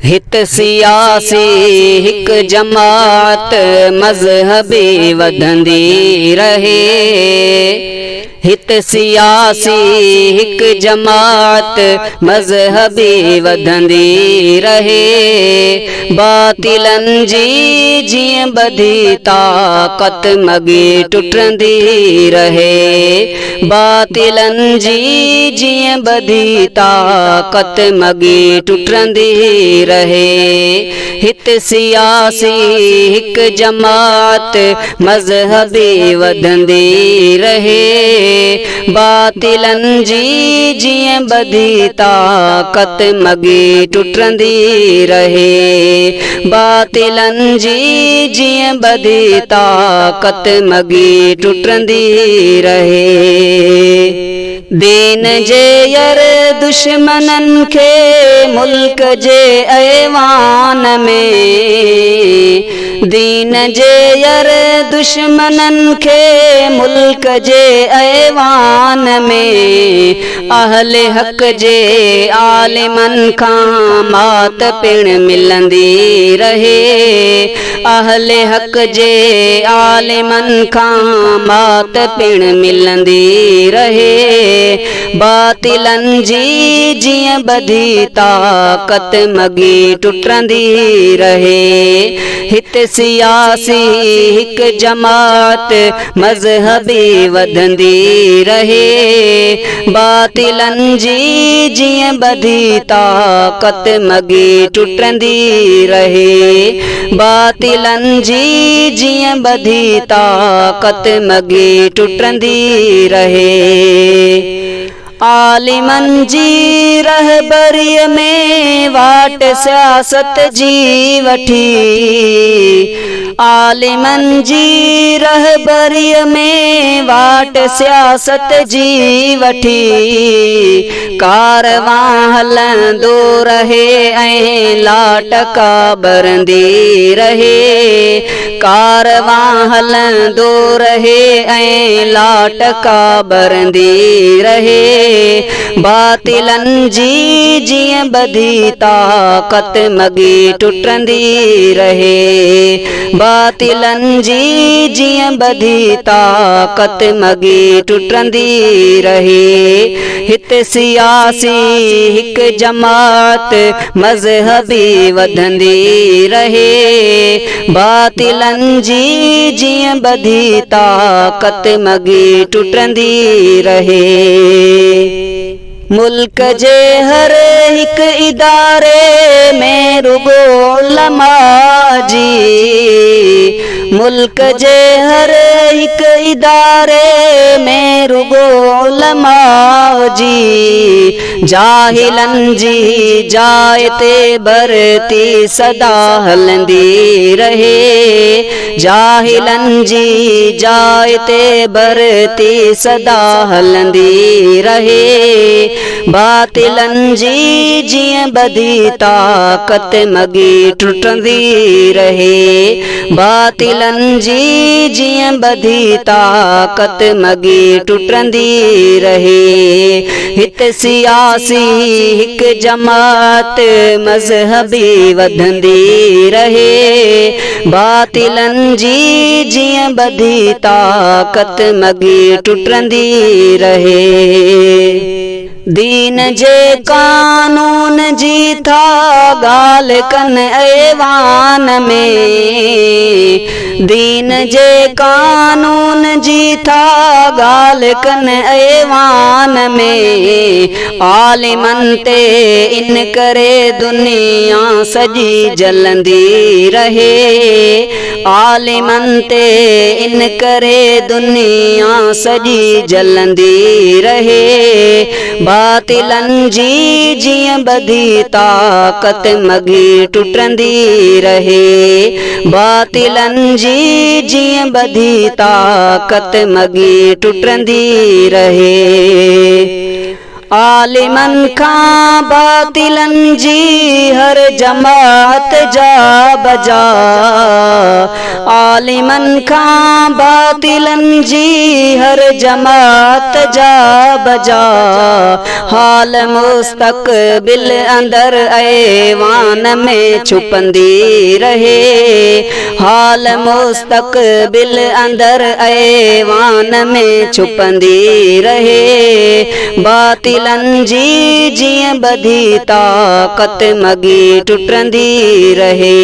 हित सियासी हिक जमात मज़हबी वधंदी रहे। हित सियासी हिक जमात मज़हबी वधंदी रहे। बातिलन जी जीअं बधी ताक़त मगी टुटंदी रहे। बातिलन जी जीअं बधी ताक़त मगी टुटंदी रहे। हित सियासी हिक जमात मज़हबी वधंदी रहे। बातिलन जी जीअं बधी ताक़त मगी टुटंदी रहे। बातिलन जी जीअं बधी ताक़त मगी टुटंदी रहे। दीन जे यर दुश्मनन खे मुल्क जे ऐवान में। दीन जे यर दुश्मनन खे मुल्क जे ऐवान में। अहले हक़ जे आलिमन खां मात पिण मिलंदी रहे। अहले हक़ जे आलिमन खां मात पिण मिलंदी रहे। बातिलन जी जीअं बधी ताक़त मगी टुटंदी रहे। हित सियासी हिक जमात मज़हबी वधंदी रहे। बातिलन जी जीअं बधी ताक़त मगी टुटंदी रहे। बातिलन जी जीअं बधी ताक़त मगी टुटंदी रहे। आलिमन जी रहबरीअ में वाट सियासत जी वठी। आलिमन जी रहबरीअ में वाट सियासत जी वठी। कारवां हलंदो रहे ऐं लाटका बरंदी रहे। कारवां हलंदो रहे ऐं लाटका बरंदी रहे। बातिलन जी जीअं बधी ताक़त मगी टुटंदी रहे। बातिलन जी जीअं बधी ताक़त मगी टुटंदी रहे। हित सियासी हिक जमात मज़हबी वधंदी रहे। बातिलन जी जीअं बधी ताक़त मगी टुटंदी रहे। मुल्क जे हर हिक इदारे में रुगो उलमा जी। मुल्क जे हर हिक इदारे में रुगो उलमा जी। जाहिलन जी जाइ ते भरती सदा हलंदी रहे। जाहिलन जी जाइ ते भरती सदा हलंदी रहे। बातिलन जी जीअं बधी ताक़त मगी टुटंदी रहे। बातिलन जी जीअं बधी ताक़त मगी टुटंदी रहे। हित सियासी हिक जमात मज़हबी वधंदी रहे। बातिलन जी जीअं बधी ताक़त मगी टुटंदी रहे। दीन जे कानून जी था ॻाल्हि कनि ऐवान में। दीन जे कानून जी था ॻाल्हि कनि ऐवान में। आलिमन ते इन करे दुनिया सॼी जलंदी रहे। आलिमन ते इन करे दुनिया सॼी जलंदी रहे। बातिलन जी जीअं बधी ताक़त मगी टुटंदी रहे। बातिलन जी जीअं बधी ताक़त मगी टुटंदी रहे। आलिमन खां बातिलन जी हर जमात जा बजा, आलिमन खां बातिलन जी हर जमात जा बजा। हाल मुस्तक़बिल अंदर ऐवान में छुपंदी रहे, हाल मुस्तक़बिल अंदर ऐवान में छुपंदी रहे। बातिलन जी जीअं बधी ताक़त मगी टुटंदी रहे,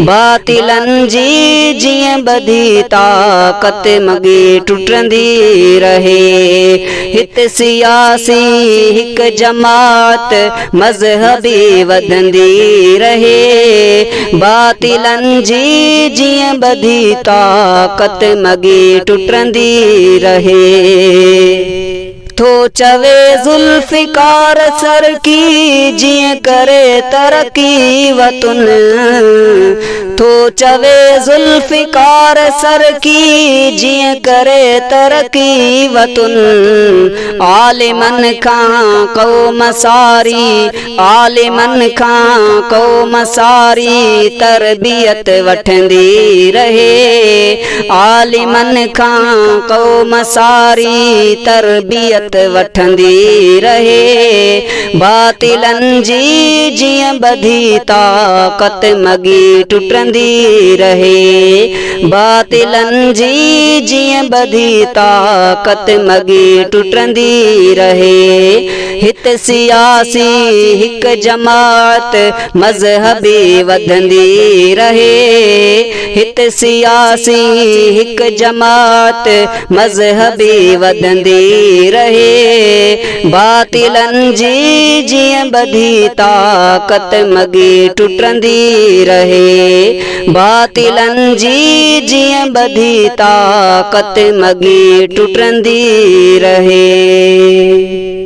बातिलन जी जीअं बधी ताक़त मगी टुटंदी रहे। हित सियासी हिक जमात मज़हबी वधंदी रहे, बातिलन जी जीअं बधी ताक़त मगी टुटंदी रहे। थो चवे ज़ुल्फ़िकार सर की जीअं करे तरक़ी वतुन, थो चवे ज़ुल्फ़िकार सर की जीअं करे तरक़ी वतुन। आलिमन खां क़ौम सारी, आलिमन खां क़ौम सारी तरबियत वठंदी रहे, आलिमन खां क़ौम सारी तरबियत वठंदी रहे। बातिलन जी जीअं बधी ताक़त मगी टुटंदी रहे, बातिलन जी जीअं बधी ताक़त मगी टुटंदी रहे। हित सियासी हिक जमात मज़हबी वधंदी रहे, हित सियासी हिक जमात मज़हबी वधंदी रहे। बातिलन जी जीअं बधी ताक़त मगी टुटंदी रहे, बातिलन जी जीअं बधी ताक़त मगी टुटंदी रहे।